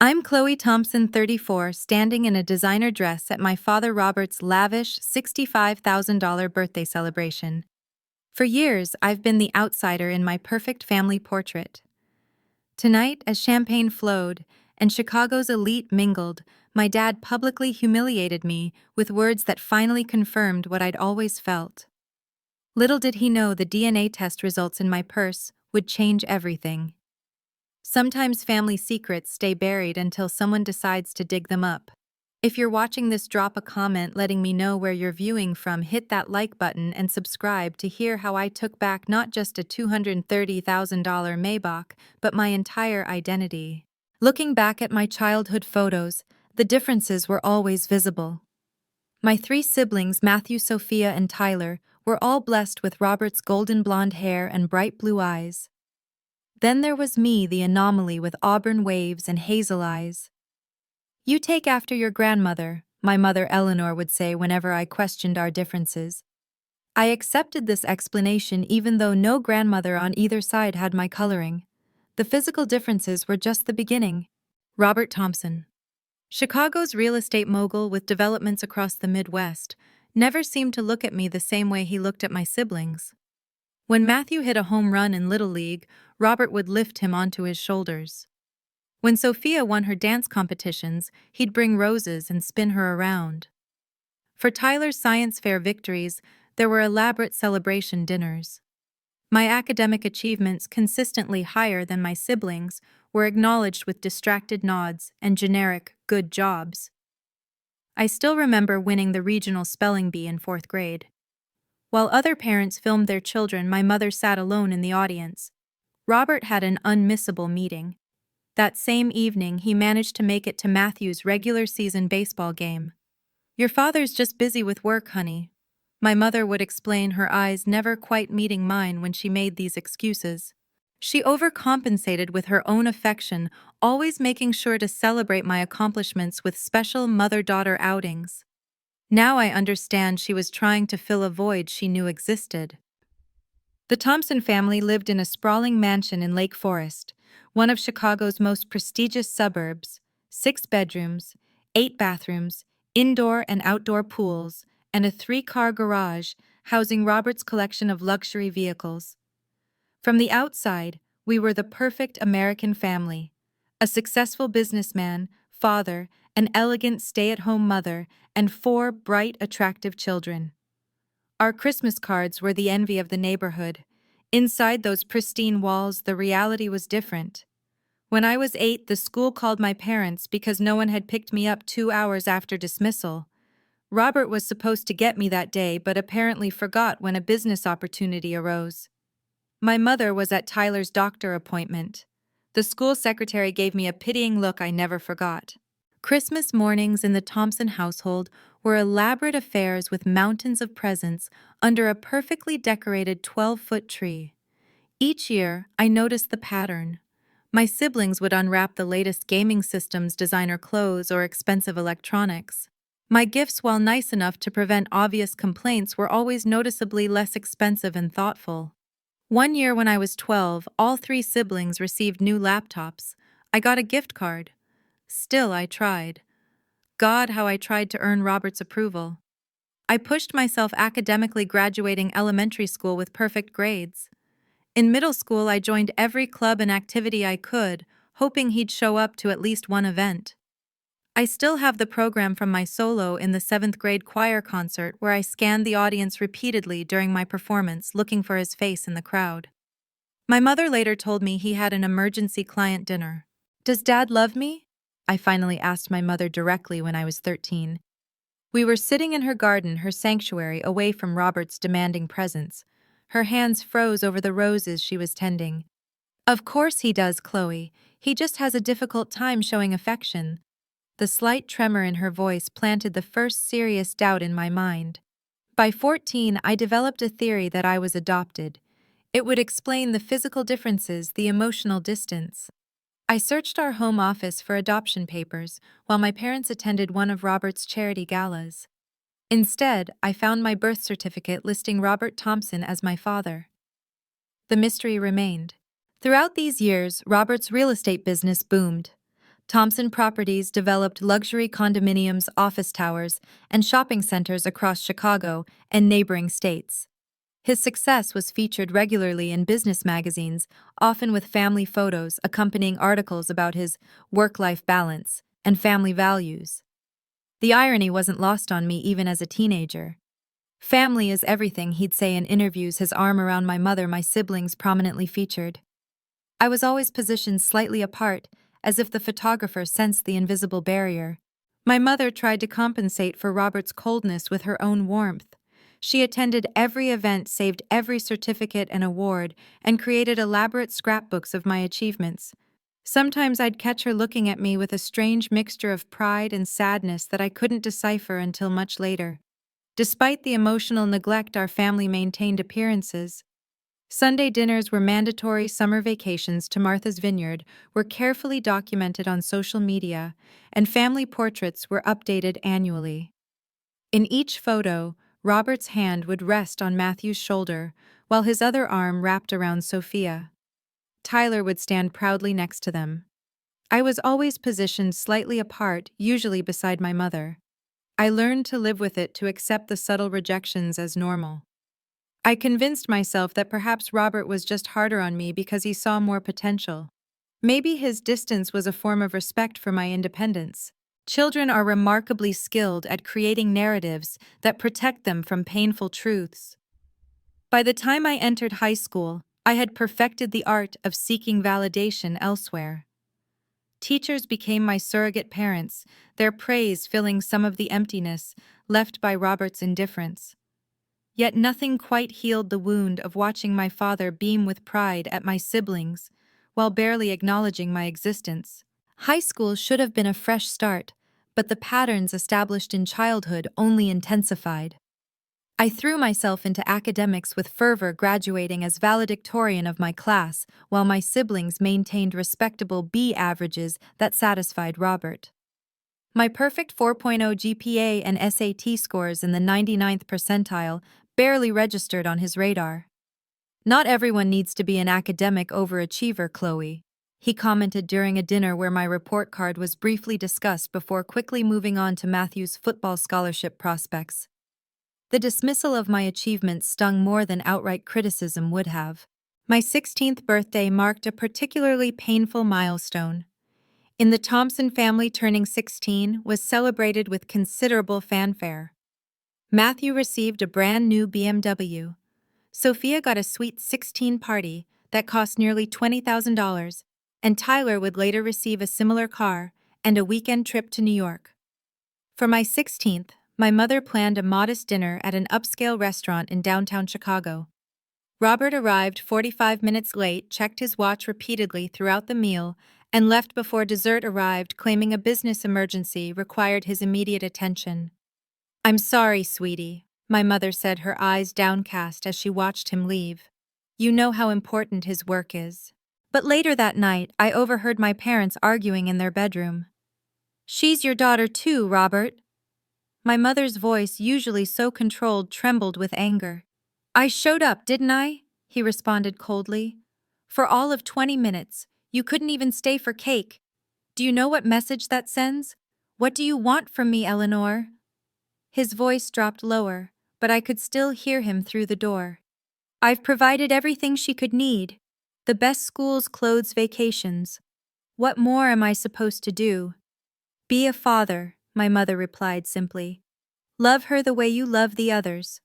I'm Chloe Thompson, 34, standing in a designer dress at my father Robert's lavish $65,000 birthday celebration. For years, I've been the outsider in my perfect family portrait. Tonight, as champagne flowed and Chicago's elite mingled, my dad publicly humiliated me with words that finally confirmed what I'd always felt. Little did he know the DNA test results in my purse would change everything. Sometimes family secrets stay buried until someone decides to dig them up. If you're watching this, drop a comment letting me know where you're viewing from, hit that like button, and subscribe to hear how I took back not just a $230,000 Maybach, but my entire identity. Looking back at my childhood photos, the differences were always visible. My three siblings, Matthew, Sophia, and Tyler, were all blessed with Robert's golden blonde hair and bright blue eyes. Then there was me, the anomaly with auburn waves and hazel eyes. "You take after your grandmother," my mother Eleanor would say whenever I questioned our differences. I accepted this explanation even though no grandmother on either side had my coloring. The physical differences were just the beginning. Robert Thompson, Chicago's real estate mogul with developments across the Midwest, never seemed to look at me the same way he looked at my siblings. When Matthew hit a home run in Little League, Robert would lift him onto his shoulders. When Sophia won her dance competitions, he'd bring roses and spin her around. For Tyler's science fair victories, there were elaborate celebration dinners. My academic achievements, consistently higher than my siblings, were acknowledged with distracted nods and generic good jobs. I still remember winning the regional spelling bee in 4th grade. While other parents filmed their children, my mother sat alone in the audience. Robert had an unmissable meeting. That same evening, he managed to make it to Matthew's regular season baseball game. "Your father's just busy with work, honey," my mother would explain, her eyes never quite meeting mine when she made these excuses. She overcompensated with her own affection, always making sure to celebrate my accomplishments with special mother-daughter outings. Now I understand she was trying to fill a void she knew existed. The Thompson family lived in a sprawling mansion in Lake Forest, one of Chicago's most prestigious suburbs. 6 bedrooms, 8 bathrooms, indoor and outdoor pools, and a 3-car garage housing Robert's collection of luxury vehicles. From the outside, we were the perfect American family. A successful businessman, father, an elegant stay-at-home mother, and 4 bright, attractive children. Our Christmas cards were the envy of the neighborhood. Inside those pristine walls, the reality was different. When I was 8, the school called my parents because no one had picked me up 2 hours after dismissal. Robert was supposed to get me that day, but apparently forgot when a business opportunity arose. My mother was at Tyler's doctor appointment. The school secretary gave me a pitying look I never forgot. Christmas mornings in the Thompson household were elaborate affairs with mountains of presents under a perfectly decorated 12-foot tree. Each year, I noticed the pattern. My siblings would unwrap the latest gaming systems, designer clothes, or expensive electronics. My gifts, while nice enough to prevent obvious complaints, were always noticeably less expensive and thoughtful. One year when I was 12, all 3 siblings received new laptops. I got a gift card. Still, I tried. God, how I tried to earn Robert's approval. I pushed myself academically, graduating elementary school with perfect grades. In middle school, I joined every club and activity I could, hoping he'd show up to at least one event. I still have the program from my solo in the 7th grade choir concert, where I scanned the audience repeatedly during my performance, looking for his face in the crowd. My mother later told me he had an emergency client dinner. "Does Dad love me?" I finally asked my mother directly when I was 13. We were sitting in her garden, her sanctuary, away from Robert's demanding presence. Her hands froze over the roses she was tending. "Of course he does, Chloe. He just has a difficult time showing affection." The slight tremor in her voice planted the first serious doubt in my mind. By 14, I developed a theory that I was adopted. It would explain the physical differences, the emotional distance. I searched our home office for adoption papers while my parents attended one of Robert's charity galas. Instead, I found my birth certificate listing Robert Thompson as my father. The mystery remained. Throughout these years, Robert's real estate business boomed. Thompson Properties developed luxury condominiums, office towers, and shopping centers across Chicago and neighboring states. His success was featured regularly in business magazines, often with family photos accompanying articles about his work-life balance and family values. The irony wasn't lost on me even as a teenager. Family is everything, he'd say in interviews, his arm around my mother, my siblings prominently featured. I was always positioned slightly apart, as if the photographer sensed the invisible barrier. My mother tried to compensate for Robert's coldness with her own warmth. She attended every event, saved every certificate and award, and created elaborate scrapbooks of my achievements. Sometimes I'd catch her looking at me with a strange mixture of pride and sadness that I couldn't decipher until much later. Despite the emotional neglect, our family maintained appearances. Sunday dinners were mandatory, summer vacations to Martha's Vineyard were carefully documented on social media, and family portraits were updated annually. In each photo, Robert's hand would rest on Matthew's shoulder, while his other arm wrapped around Sophia. Tyler would stand proudly next to them. I was always positioned slightly apart, usually beside my mother. I learned to live with it, to accept the subtle rejections as normal. I convinced myself that perhaps Robert was just harder on me because he saw more potential. Maybe his distance was a form of respect for my independence. Children are remarkably skilled at creating narratives that protect them from painful truths. By the time I entered high school, I had perfected the art of seeking validation elsewhere. Teachers became my surrogate parents, their praise filling some of the emptiness left by Robert's indifference. Yet nothing quite healed the wound of watching my father beam with pride at my siblings, while barely acknowledging my existence. High school should have been a fresh start, but the patterns established in childhood only intensified. I threw myself into academics with fervor, graduating as valedictorian of my class, while my siblings maintained respectable B averages that satisfied Robert. My perfect 4.0 GPA and SAT scores in the 99th percentile barely registered on his radar. "Not everyone needs to be an academic overachiever, Chloe," he commented during a dinner where my report card was briefly discussed before quickly moving on to Matthew's football scholarship prospects. The dismissal of my achievements stung more than outright criticism would have. My 16th birthday marked a particularly painful milestone. In the Thompson family, turning 16 was celebrated with considerable fanfare. Matthew received a brand new BMW. Sophia got a sweet 16 party that cost nearly $20,000, and Tyler would later receive a similar car and a weekend trip to New York. For my 16th, my mother planned a modest dinner at an upscale restaurant in downtown Chicago. Robert arrived 45 minutes late, checked his watch repeatedly throughout the meal, and left before dessert arrived, claiming a business emergency required his immediate attention. "I'm sorry, sweetie," my mother said, her eyes downcast as she watched him leave. "You know how important his work is." But later that night, I overheard my parents arguing in their bedroom. "She's your daughter too, Robert." My mother's voice, usually so controlled, trembled with anger. "I showed up, didn't I?" he responded coldly. "For all of 20 minutes, you couldn't even stay for cake. Do you know what message that sends? What do you want from me, Eleanor?" His voice dropped lower, but I could still hear him through the door. "I've provided everything she could need. The best schools, clothes, vacations. What more am I supposed to do?" "Be a father," my mother replied simply. "Love her the way you love the others."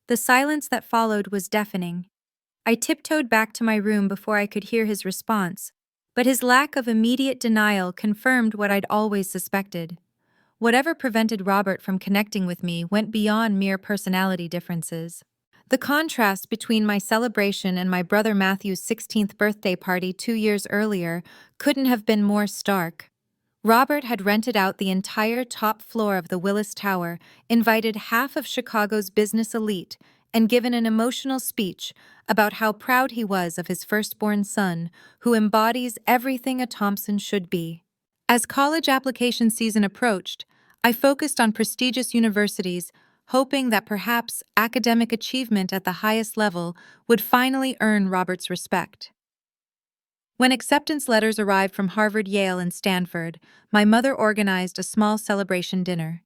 The silence that followed was deafening. I tiptoed back to my room before I could hear his response, but his lack of immediate denial confirmed what I'd always suspected. Whatever prevented Robert from connecting with me went beyond mere personality differences. The contrast between my celebration and my brother Matthew's 16th birthday party 2 years earlier couldn't have been more stark. Robert had rented out the entire top floor of the Willis Tower, invited half of Chicago's business elite, and given an emotional speech about how proud he was of his firstborn son, who embodies everything a Thompson should be. As college application season approached, I focused on prestigious universities, hoping that perhaps academic achievement at the highest level would finally earn Robert's respect. When acceptance letters arrived from Harvard, Yale, and Stanford, my mother organized a small celebration dinner.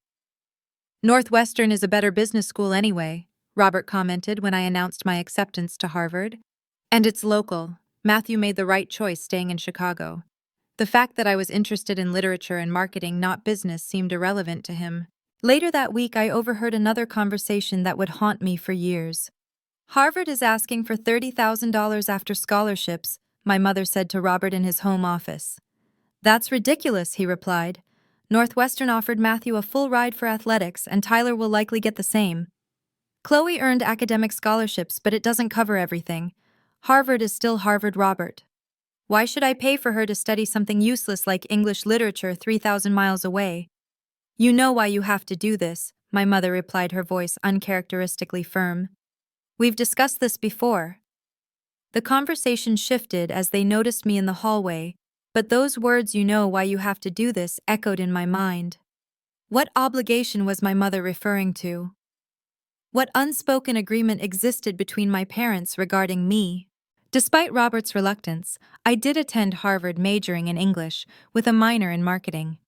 Northwestern is a better business school anyway, Robert commented when I announced my acceptance to Harvard. And it's local. Matthew made the right choice staying in Chicago. The fact that I was interested in literature and marketing, not business, seemed irrelevant to him. Later that week, I overheard another conversation that would haunt me for years. Harvard is asking for $30,000 after scholarships, my mother said to Robert in his home office. That's ridiculous, he replied. Northwestern offered Matthew a full ride for athletics, and Tyler will likely get the same. Chloe earned academic scholarships, but it doesn't cover everything. Harvard is still Harvard, Robert. Why should I pay for her to study something useless like English literature 3,000 miles away? You know why you have to do this, my mother replied, her voice uncharacteristically firm. We've discussed this before. The conversation shifted as they noticed me in the hallway, but those words, "you know why you have to do this," echoed in my mind. What obligation was my mother referring to? What unspoken agreement existed between my parents regarding me? Despite Robert's reluctance, I did attend Harvard, majoring in English, with a minor in marketing.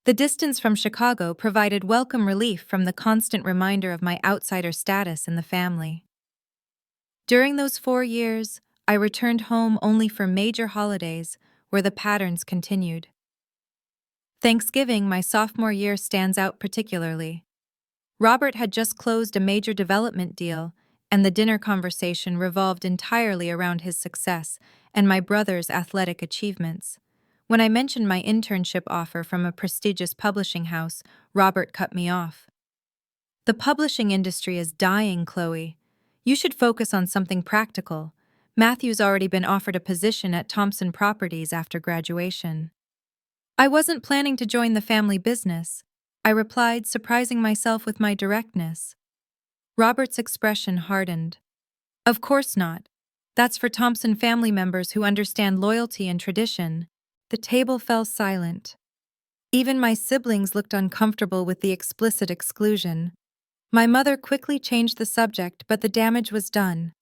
The distance from Chicago provided welcome relief from the constant reminder of my outsider status in the family. During those 4 years, I returned home only for major holidays, where the patterns continued. Thanksgiving, my sophomore year, stands out particularly. Robert had just closed a major development deal, and the dinner conversation revolved entirely around his success and my brother's athletic achievements. When I mentioned my internship offer from a prestigious publishing house, Robert cut me off. The publishing industry is dying, Chloe. You should focus on something practical. Matthew's already been offered a position at Thompson Properties after graduation. I wasn't planning to join the family business, I replied, surprising myself with my directness. Robert's expression hardened. Of course not. That's for Thompson family members who understand loyalty and tradition. The table fell silent. Even my siblings looked uncomfortable with the explicit exclusion. My mother quickly changed the subject, but the damage was done.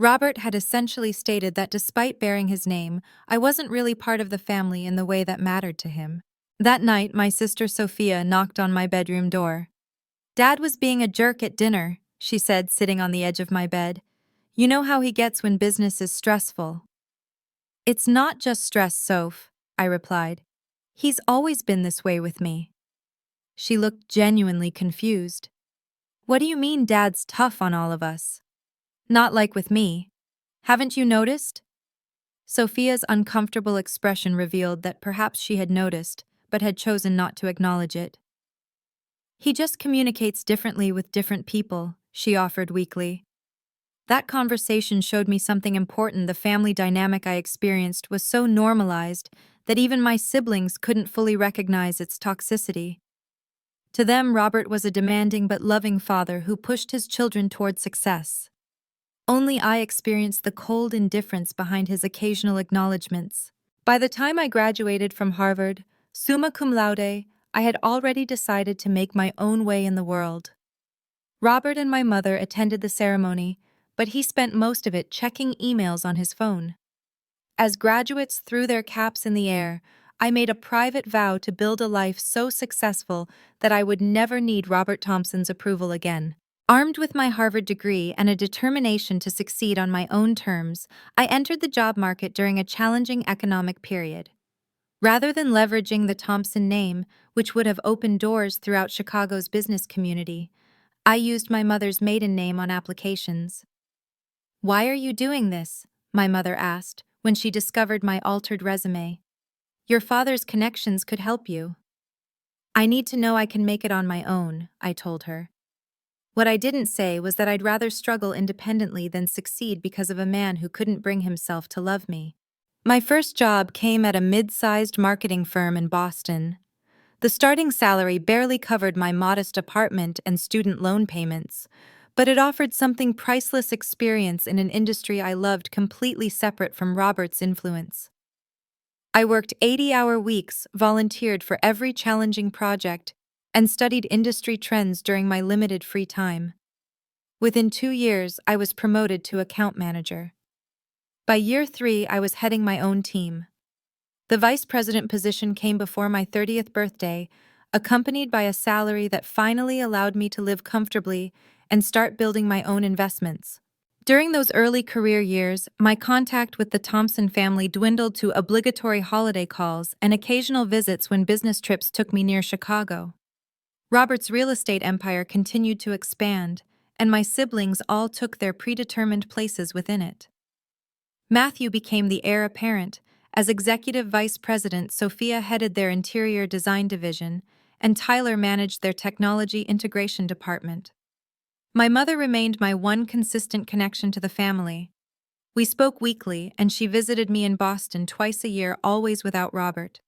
Robert had essentially stated that despite bearing his name, I wasn't really part of the family in the way that mattered to him. That night, my sister Sophia knocked on my bedroom door. Dad was being a jerk at dinner, she said, sitting on the edge of my bed. You know how he gets when business is stressful. It's not just stress, Soph, I replied. He's always been this way with me. She looked genuinely confused. What do you mean Dad's tough on all of us? Not like with me. Haven't you noticed? Sophia's uncomfortable expression revealed that perhaps she had noticed, but had chosen not to acknowledge it. He just communicates differently with different people, she offered weakly. That conversation showed me something important. The family dynamic I experienced was so normalized that even my siblings couldn't fully recognize its toxicity. To them, Robert was a demanding but loving father who pushed his children toward success. Only I experienced the cold indifference behind his occasional acknowledgments. By the time I graduated from Harvard, summa cum laude, I had already decided to make my own way in the world. Robert and my mother attended the ceremony, but he spent most of it checking emails on his phone. As graduates threw their caps in the air, I made a private vow to build a life so successful that I would never need Robert Thompson's approval again. Armed with my Harvard degree and a determination to succeed on my own terms, I entered the job market during a challenging economic period. Rather than leveraging the Thompson name, which would have opened doors throughout Chicago's business community, I used my mother's maiden name on applications. Why are you doing this? My mother asked when she discovered my altered resume. Your father's connections could help you. I need to know I can make it on my own, I told her. What I didn't say was that I'd rather struggle independently than succeed because of a man who couldn't bring himself to love me. My first job came at a mid-sized marketing firm in Boston. The starting salary barely covered my modest apartment and student loan payments, but it offered something priceless: experience in an industry I loved, completely separate from Robert's influence. I worked 80-hour weeks, volunteered for every challenging project, and studied industry trends during my limited free time. Within 2 years, I was promoted to account manager. By year 3, I was heading my own team. The vice president position came before my 30th birthday, accompanied by a salary that finally allowed me to live comfortably and start building my own investments. During those early career years, my contact with the Thompson family dwindled to obligatory holiday calls and occasional visits when business trips took me near Chicago. Robert's real estate empire continued to expand, and my siblings all took their predetermined places within it. Matthew became the heir apparent, as executive vice president. Sophia headed their interior design division, and Tyler managed their technology integration department. My mother remained my one consistent connection to the family. We spoke weekly, and she visited me in Boston twice a year, always without Robert.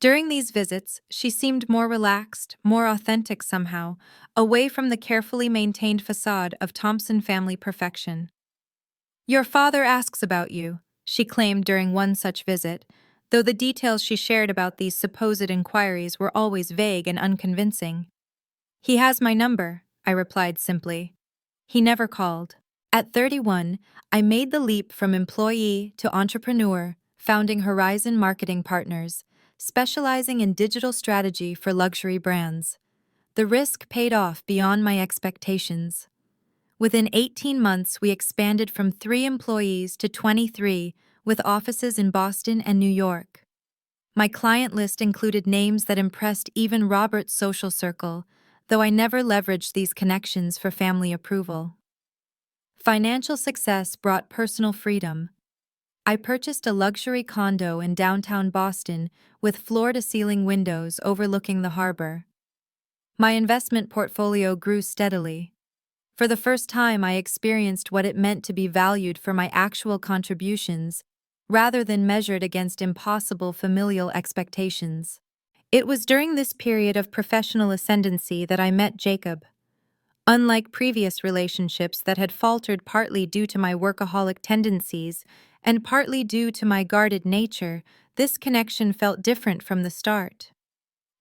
During these visits, she seemed more relaxed, more authentic somehow, away from the carefully maintained facade of Thompson family perfection. "Your father asks about you," she claimed during one such visit, though the details she shared about these supposed inquiries were always vague and unconvincing. "He has my number," I replied simply. He never called. At 31, I made the leap from employee to entrepreneur, founding Horizon Marketing Partners, specializing in digital strategy for luxury brands. The risk paid off beyond my expectations. Within 18 months, we expanded from 3 employees to 23, with offices in Boston and New York. My client list included names that impressed even Robert's social circle, though I never leveraged these connections for family approval. Financial success brought personal freedom. I purchased a luxury condo in downtown Boston with floor-to-ceiling windows overlooking the harbor. My investment portfolio grew steadily. For the first time, I experienced what it meant to be valued for my actual contributions, rather than measured against impossible familial expectations. It was during this period of professional ascendancy that I met Jacob. Unlike previous relationships that had faltered partly due to my workaholic tendencies and partly due to my guarded nature, this connection felt different from the start.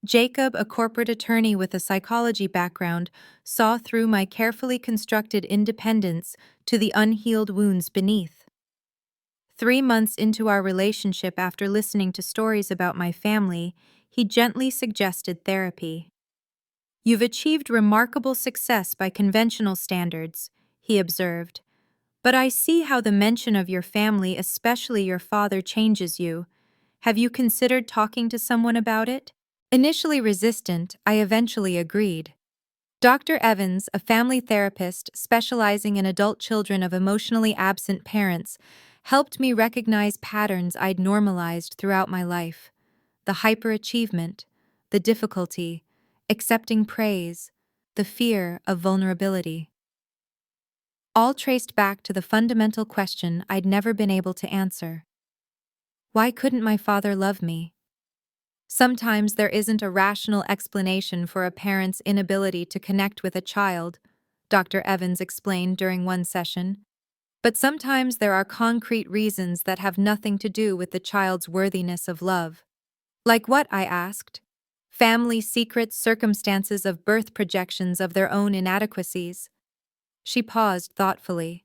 Jacob, a corporate attorney with a psychology background, saw through my carefully constructed independence to the unhealed wounds beneath. 3 months into our relationship, after listening to stories about my family, he gently suggested therapy. "You've achieved remarkable success by conventional standards," he observed, "but I see how the mention of your family, especially your father, changes you. Have you considered talking to someone about it?" Initially resistant, I eventually agreed. Dr. Evans, a family therapist specializing in adult children of emotionally absent parents, helped me recognize patterns I'd normalized throughout my life: the hyperachievement, the difficulty, accepting praise, the fear of vulnerability. All traced back to the fundamental question I'd never been able to answer. Why couldn't my father love me? Sometimes there isn't a rational explanation for a parent's inability to connect with a child, Dr. Evans explained during one session. But sometimes there are concrete reasons that have nothing to do with the child's worthiness of love. Like what, I asked? Family secrets, circumstances of birth, projections of their own inadequacies. She paused thoughtfully.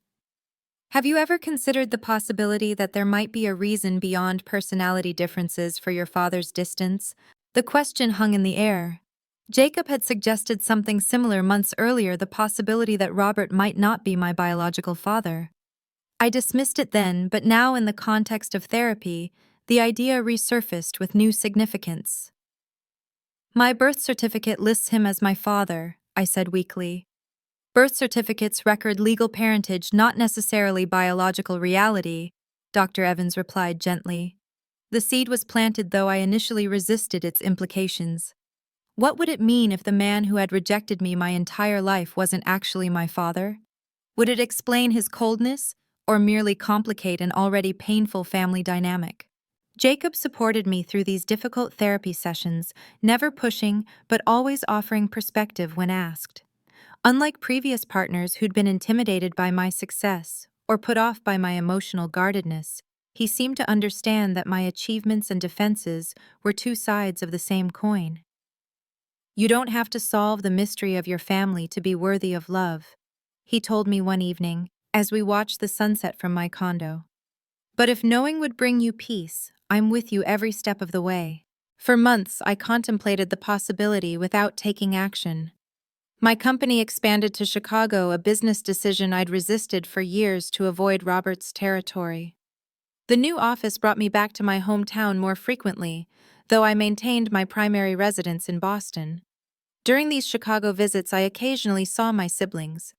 Have you ever considered the possibility that there might be a reason beyond personality differences for your father's distance? The question hung in the air. Jacob had suggested something similar months earlier, the possibility that Robert might not be my biological father. I dismissed it then, but now in the context of therapy, the idea resurfaced with new significance. My birth certificate lists him as my father, I said weakly. Birth certificates record legal parentage, not necessarily biological reality, Dr. Evans replied gently. The seed was planted, though I initially resisted its implications. What would it mean if the man who had rejected me my entire life wasn't actually my father? Would it explain his coldness, or merely complicate an already painful family dynamic? Jacob supported me through these difficult therapy sessions, never pushing but always offering perspective when asked. Unlike previous partners who'd been intimidated by my success or put off by my emotional guardedness, he seemed to understand that my achievements and defenses were two sides of the same coin. "You don't have to solve the mystery of your family to be worthy of love," he told me one evening as we watched the sunset from my condo. But if knowing would bring you peace, I'm with you every step of the way. For months, I contemplated the possibility without taking action. My company expanded to Chicago, a business decision I'd resisted for years to avoid Robert's territory. The new office brought me back to my hometown more frequently, though I maintained my primary residence in Boston. During these Chicago visits, I occasionally saw my siblings.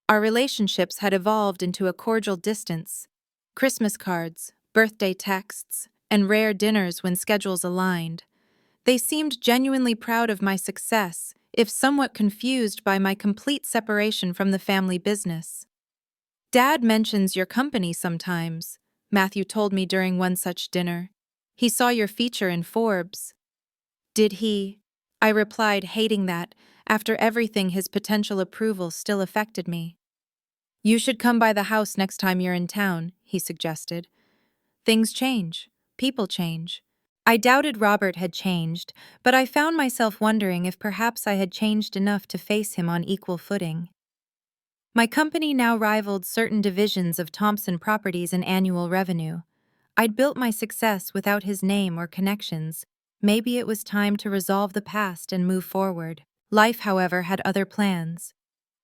Our relationships had evolved into a cordial distance. Christmas cards, birthday texts, and rare dinners when schedules aligned. They seemed genuinely proud of my success, if somewhat confused by my complete separation from the family business. "Dad mentions your company sometimes," Matthew told me during one such dinner. "He saw your feature in Forbes." "Did he?" I replied, hating that, after everything, his potential approval still affected me. "You should come by the house next time you're in town," he suggested. "Things change. People change." I doubted Robert had changed, but I found myself wondering if perhaps I had changed enough to face him on equal footing. My company now rivaled certain divisions of Thompson Properties in annual revenue. I'd built my success without his name or connections. Maybe it was time to resolve the past and move forward. Life, however, had other plans.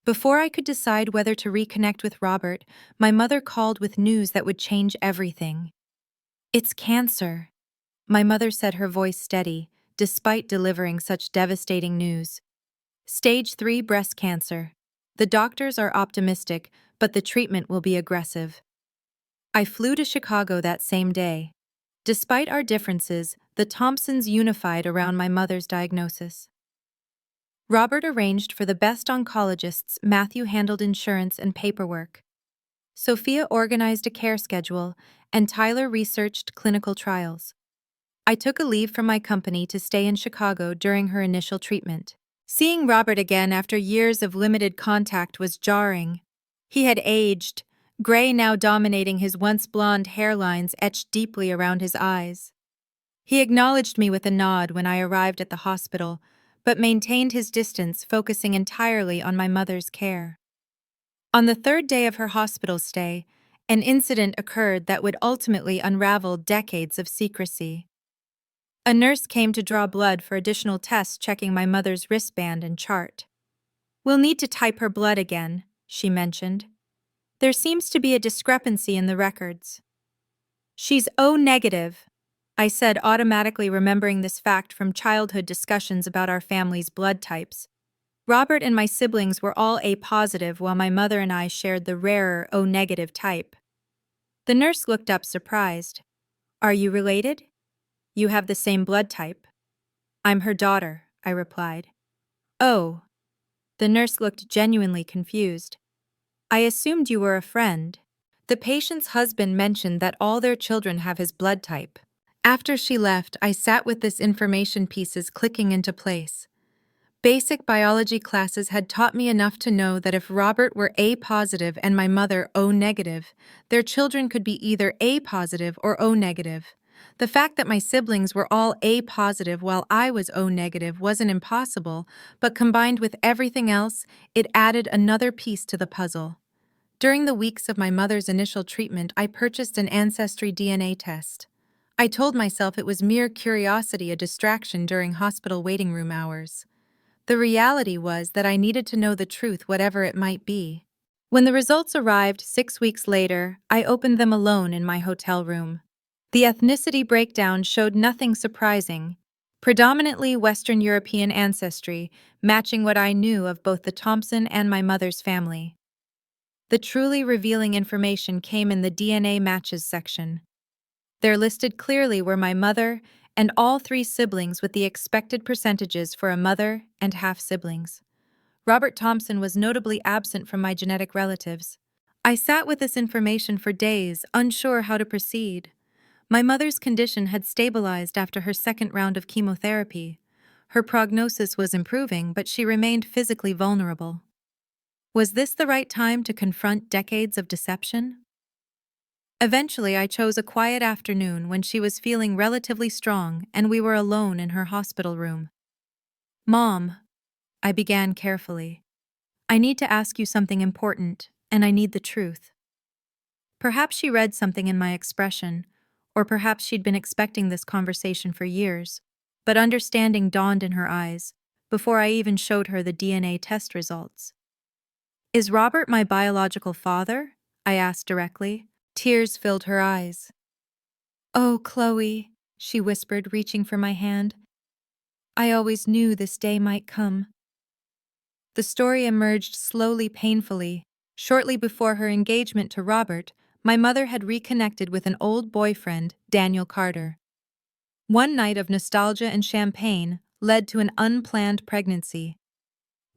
Before I could decide whether to reconnect with Robert, my mother called with news that would change everything. "It's cancer," my mother said, her voice steady, despite delivering such devastating news. "Stage 3 breast cancer. The doctors are optimistic, but the treatment will be aggressive." I flew to Chicago that same day. Despite our differences, the Thompsons unified around my mother's diagnosis. Robert arranged for the best oncologists, Matthew handled insurance and paperwork. Sophia organized a care schedule, and Tyler researched clinical trials. I took a leave from my company to stay in Chicago during her initial treatment. Seeing Robert again after years of limited contact was jarring. He had aged, gray now dominating his once blonde hairlines etched deeply around his eyes. He acknowledged me with a nod when I arrived at the hospital, but maintained his distance, focusing entirely on my mother's care. On the third day of her hospital stay, an incident occurred that would ultimately unravel decades of secrecy. A nurse came to draw blood for additional tests, checking my mother's wristband and chart. "We'll need to type her blood again," she mentioned. "There seems to be a discrepancy in the records." "She's O negative," I said, automatically remembering this fact from childhood discussions about our family's blood types. Robert and my siblings were all A positive, while my mother and I shared the rarer O negative type. The nurse looked up surprised. "Are you related? You have the same blood type." "I'm her daughter," I replied. "Oh." The nurse looked genuinely confused. "I assumed you were a friend." The patient's husband mentioned that all their children have his blood type. After she left, I sat with this information pieces clicking into place. Basic biology classes had taught me enough to know that if Robert were A positive and my mother O negative, their children could be either A positive or O negative. The fact that my siblings were all A positive while I was O negative wasn't impossible, but combined with everything else, it added another piece to the puzzle. During the weeks of my mother's initial treatment, I purchased an ancestry DNA test. I told myself it was mere curiosity, a distraction during hospital waiting room hours. The reality was that I needed to know the truth, whatever it might be. When the results arrived 6 weeks later, I opened them alone in my hotel room. The ethnicity breakdown showed nothing surprising. Predominantly Western European ancestry, matching what I knew of both the Thompson and my mother's family. The truly revealing information came in the DNA matches section. There listed clearly were my mother and all 3 siblings with the expected percentages for a mother and half-siblings. Robert Thompson was notably absent from my genetic relatives. I sat with this information for days, unsure how to proceed. My mother's condition had stabilized after her second round of chemotherapy. Her prognosis was improving, but she remained physically vulnerable. Was this the right time to confront decades of deception? Eventually, I chose a quiet afternoon when she was feeling relatively strong and we were alone in her hospital room. "Mom," I began carefully, "I need to ask you something important, and I need the truth." Perhaps she read something in my expression, or perhaps she'd been expecting this conversation for years, but understanding dawned in her eyes before I even showed her the DNA test results. "Is Robert my biological father?" I asked directly. Tears filled her eyes. "Oh, Chloe," she whispered, reaching for my hand. "I always knew this day might come." The story emerged slowly, painfully. Shortly before her engagement to Robert, my mother had reconnected with an old boyfriend, Daniel Carter. One night of nostalgia and champagne led to an unplanned pregnancy.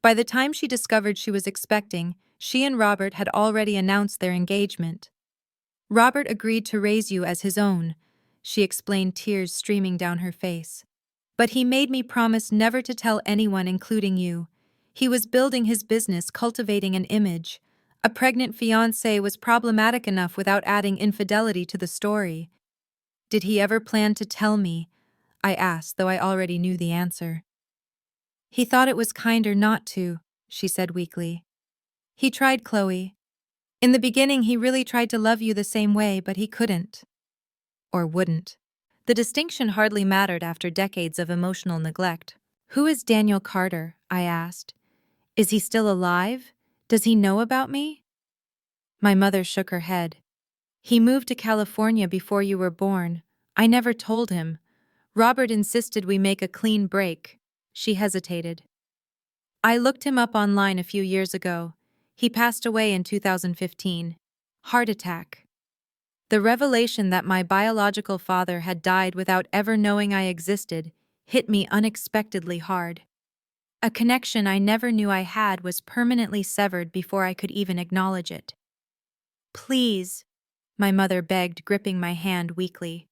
By the time she discovered she was expecting, she and Robert had already announced their engagement. "Robert agreed to raise you as his own," she explained, tears streaming down her face. "But he made me promise never to tell anyone, including you. He was building his business, cultivating an image. A pregnant fiancée was problematic enough without adding infidelity to the story." "Did he ever plan to tell me?" I asked, though I already knew the answer. "He thought it was kinder not to," she said weakly. "He tried, Chloe. In the beginning, he really tried to love you the same way, but he couldn't. Or wouldn't." The distinction hardly mattered after decades of emotional neglect. "Who is Daniel Carter?" I asked. "Is he still alive? Does he know about me?" My mother shook her head. "He moved to California before you were born. I never told him. Robert insisted we make a clean break." She hesitated. "I looked him up online a few years ago. He passed away in 2015. Heart attack." The revelation that my biological father had died without ever knowing I existed hit me unexpectedly hard. A connection I never knew I had was permanently severed before I could even acknowledge it. "Please," my mother begged, gripping my hand weakly.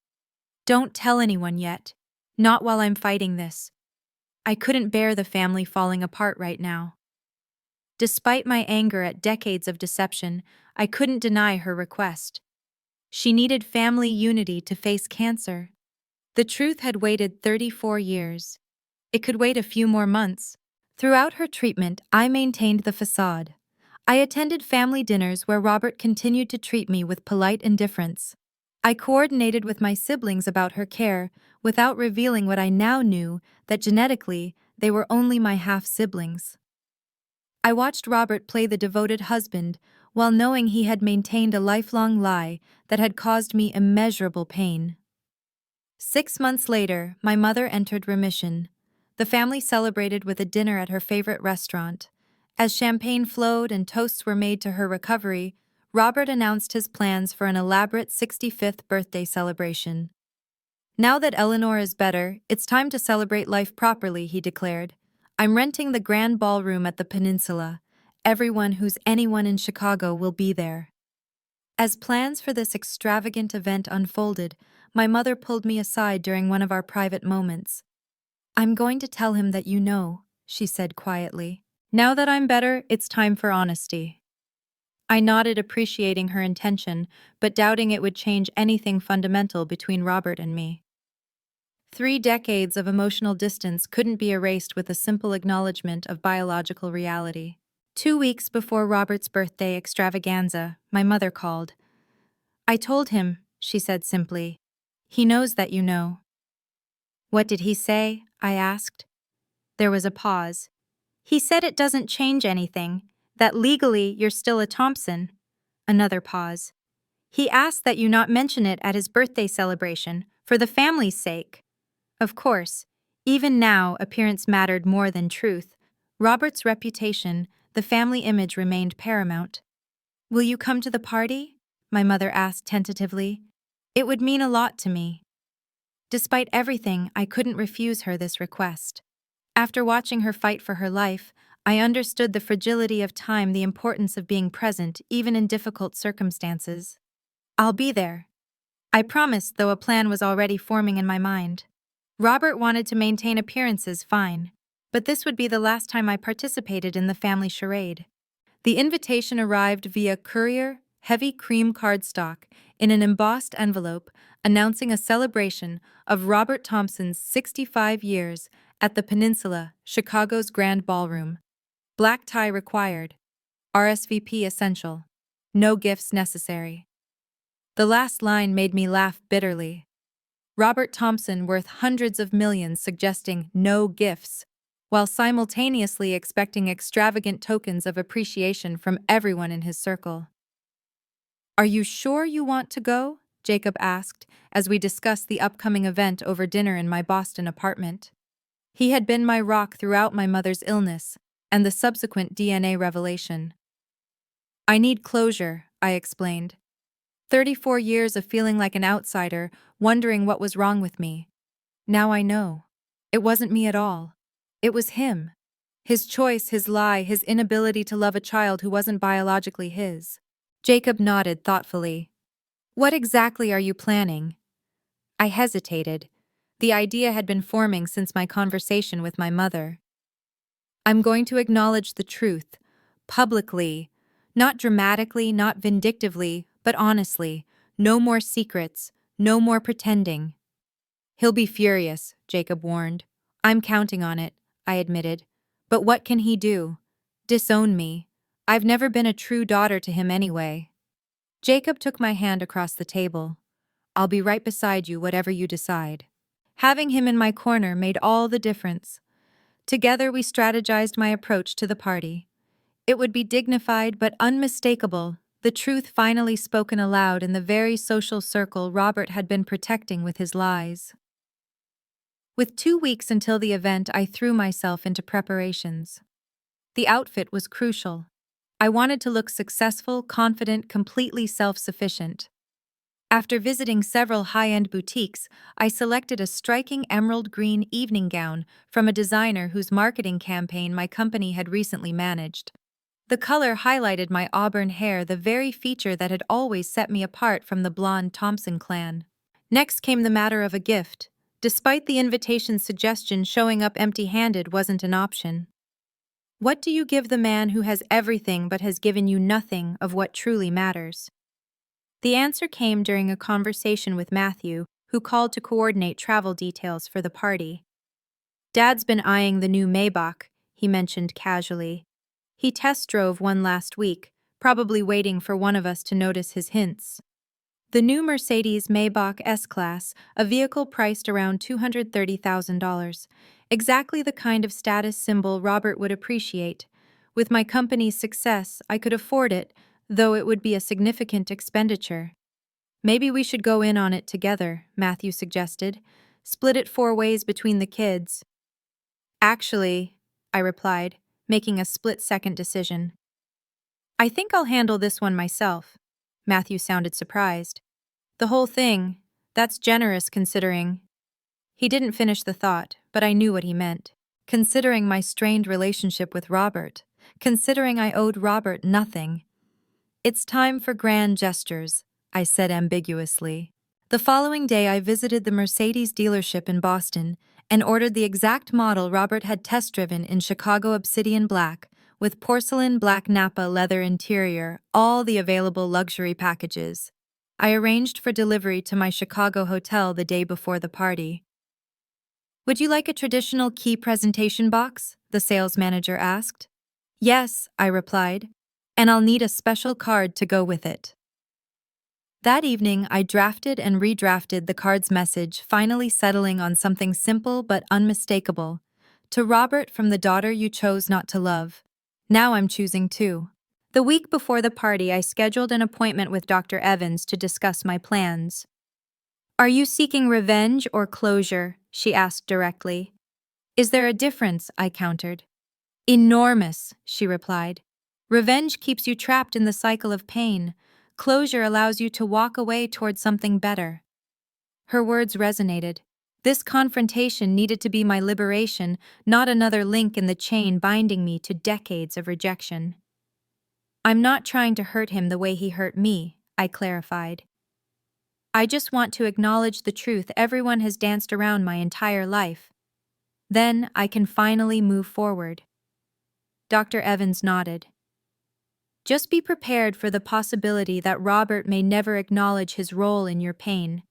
"Don't tell anyone yet. Not while I'm fighting this. I couldn't bear the family falling apart right now." Despite my anger at decades of deception, I couldn't deny her request. She needed family unity to face cancer. The truth had waited 34 years. It could wait a few more months. Throughout her treatment, I maintained the facade. I attended family dinners where Robert continued to treat me with polite indifference. I coordinated with my siblings about her care without revealing what I now knew, that genetically, they were only my half-siblings. I watched Robert play the devoted husband while knowing he had maintained a lifelong lie that had caused me immeasurable pain. 6 months later, my mother entered remission. The family celebrated with a dinner at her favorite restaurant. As champagne flowed and toasts were made to her recovery, Robert announced his plans for an elaborate 65th birthday celebration. "Now that Eleanor is better, it's time to celebrate life properly," he declared. "I'm renting the grand ballroom at the Peninsula. Everyone who's anyone in Chicago will be there." As plans for this extravagant event unfolded, my mother pulled me aside during one of our private moments. "I'm going to tell him that you know," she said quietly. "Now that I'm better, it's time for honesty." I nodded, appreciating her intention, but doubting it would change anything fundamental between Robert and me. 3 decades of emotional distance couldn't be erased with a simple acknowledgement of biological reality. 2 weeks before Robert's birthday extravaganza, my mother called. "I told him," she said simply. "He knows that you know." "What did he say?" I asked. There was a pause. "He said it doesn't change anything, that legally you're still a Thompson." Another pause. "He asked that you not mention it at his birthday celebration, for the family's sake." Of course, even now appearance mattered more than truth. Robert's reputation, the family image remained paramount. "Will you come to the party?" my mother asked tentatively. "It would mean a lot to me." Despite everything, I couldn't refuse her this request. After watching her fight for her life, I understood the fragility of time, the importance of being present, even in difficult circumstances. "I'll be there," I promised, though a plan was already forming in my mind. Robert wanted to maintain appearances, fine, but this would be the last time I participated in the family charade. The invitation arrived via courier, heavy cream cardstock, in an embossed envelope announcing a celebration of Robert Thompson's 65 years at the Peninsula, Chicago's Grand Ballroom. Black tie required. RSVP essential. No gifts necessary. The last line made me laugh bitterly. Robert Thompson, worth hundreds of millions, suggesting no gifts, while simultaneously expecting extravagant tokens of appreciation from everyone in his circle. "Are you sure you want to go?" Jacob asked, as we discussed the upcoming event over dinner in my Boston apartment. He had been my rock throughout my mother's illness and the subsequent DNA revelation. "I need closure," I explained. 34 years of feeling like an outsider, wondering what was wrong with me. Now I know. It wasn't me at all. It was him. His choice, his lie, his inability to love a child who wasn't biologically his. Jacob nodded thoughtfully. "What exactly are you planning?" I hesitated. The idea had been forming since my conversation with my mother. "I'm going to acknowledge the truth, publicly, not dramatically, not vindictively, but honestly. No more secrets, no more pretending." "He'll be furious," Jacob warned. "I'm counting on it," I admitted. "But what can he do? Disown me? I've never been a true daughter to him anyway." Jacob took my hand across the table. "I'll be right beside you, whatever you decide." Having him in my corner made all the difference. Together we strategized my approach to the party. It would be dignified but unmistakable, the truth finally spoken aloud in the very social circle Robert had been protecting with his lies. With 2 weeks until the event, I threw myself into preparations. The outfit was crucial. I wanted to look successful, confident, completely self-sufficient. After visiting several high-end boutiques, I selected a striking emerald green evening gown from a designer whose marketing campaign my company had recently managed. The color highlighted my auburn hair, the very feature that had always set me apart from the blonde Thompson clan. Next came the matter of a gift. Despite the invitation's suggestion, showing up empty-handed wasn't an option. What do you give the man who has everything but has given you nothing of what truly matters? The answer came during a conversation with Matthew, who called to coordinate travel details for the party. "Dad's been eyeing the new Maybach," he mentioned casually. "He test drove one last week, probably waiting for one of us to notice his hints." The new Mercedes Maybach S-Class, a vehicle priced around $230,000. Exactly the kind of status symbol Robert would appreciate. With my company's success, I could afford it, though it would be a significant expenditure. "Maybe we should go in on it together," Matthew suggested. "Split it 4 ways between the kids." "Actually," I replied, making a split-second decision. "I think I'll handle this one myself." Matthew sounded surprised. "The whole thing? That's generous considering—" He didn't finish the thought, but I knew what he meant. Considering my strained relationship with Robert. Considering I owed Robert nothing. "It's time for grand gestures," I said ambiguously. The following day I visited the Mercedes dealership in Boston and ordered the exact model Robert had test-driven in Chicago Obsidian Black, with porcelain black Napa leather interior, all the available luxury packages. I arranged for delivery to my Chicago hotel the day before the party. "Would you like a traditional key presentation box?" the sales manager asked. "Yes," I replied, "and I'll need a special card to go with it." That evening, I drafted and redrafted the card's message, finally settling on something simple but unmistakable. "To Robert, from the daughter you chose not to love. Now I'm choosing too." The week before the party, I scheduled an appointment with Dr. Evans to discuss my plans. "Are you seeking revenge or closure?" she asked directly. "Is there a difference?" I countered. "Enormous," she replied. "Revenge keeps you trapped in the cycle of pain. Closure allows you to walk away toward something better." Her words resonated. This confrontation needed to be my liberation, not another link in the chain binding me to decades of rejection. "I'm not trying to hurt him the way he hurt me," I clarified. "I just want to acknowledge the truth everyone has danced around my entire life. Then I can finally move forward." Dr. Evans nodded. "Just be prepared for the possibility that Robert may never acknowledge his role in your pain.